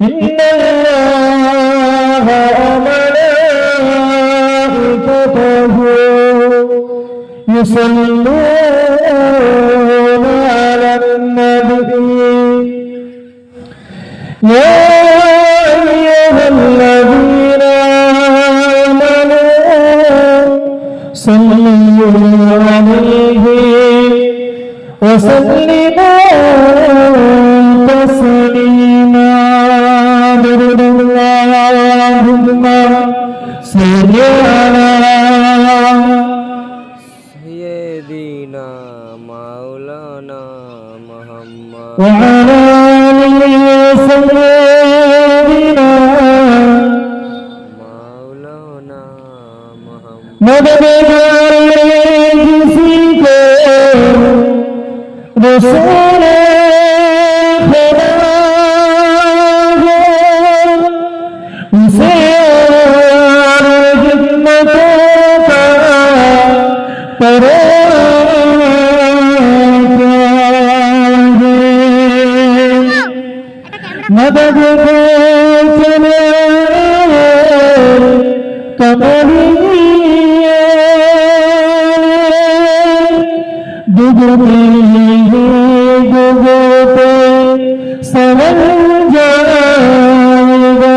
ইন্নাল্লাহা ওয়া মালাইকাতাহু ইউসাল্লুনা আলান নবী ইয়া আইয়ুহাল্লাযীনা আমানু সাল্লু আলাইহি ওয়া সাল্লিমু তাসলিমা আল্লাহুম্মা সাল্লি আলা সাইয়্যিদিনা মাওলানা মুহাম্মদ ওয়া আলা আলি সাইয়্যিদিনা মাওলানা মুহাম্মদ मदद किसी को रसूल खुदा हो उसे हिम्मतों का मदद को चले कमरिए डूबते समझ जाएगा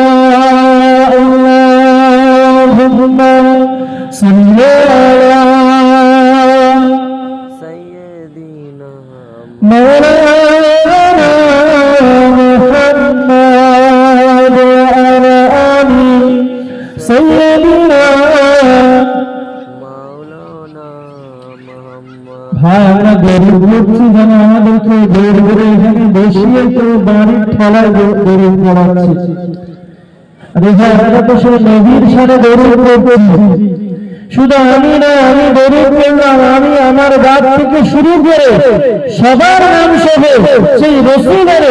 अल्लाहुम्मा सल्ली अला সাইয়্যিদিনা मौलाना मुहम्मद अला आली सय्यिदिना মাওলানা মুহাম্মদ। ভাই আমরা গরিব লোকছি যেন আমাদেরকে জোর করে এখানে বসিয়ে কেউ বাড়ির ঠেলায় গরিব পড়াচ্ছি। আরে ভাই আমরা তো সেই নবীর সাথে গরিব করছি। শুধু আমি না, আমি গরিব করলাম, আমি আমার বাপ থেকে শুরু করে সবার নাম সহ সেই রসুলের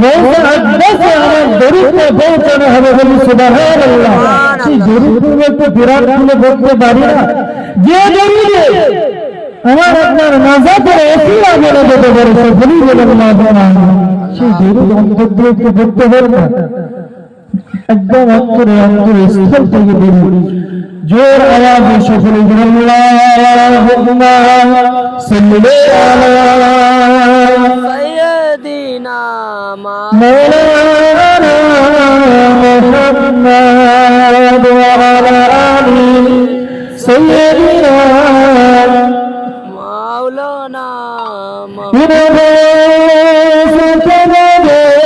রওজা আকবাসে আমার গরিবকে পৌঁছানো হবে বলি সুবহানাল্লাহ। সেই গরিবকে তো বিরাট তুলে বলতে পারি না, যে গরিবে আমার আপনার নাজাতের ওসিলা বলে দিতে পারে বলি বলে সেই গরিব অন্তর দিয়ে একটু বলতে পারবে না, একদম অন্তরে অন্তরে স্থল থেকে বলি জোর আওয়াজে সকলে আল্লাহুম্মা সাল্লি আলা সাইয়্যিদিনা মাওলানা মুহাম্মদ ওয়া আলা আলি সাইয়্যিদিনা মাওলানা ইনহু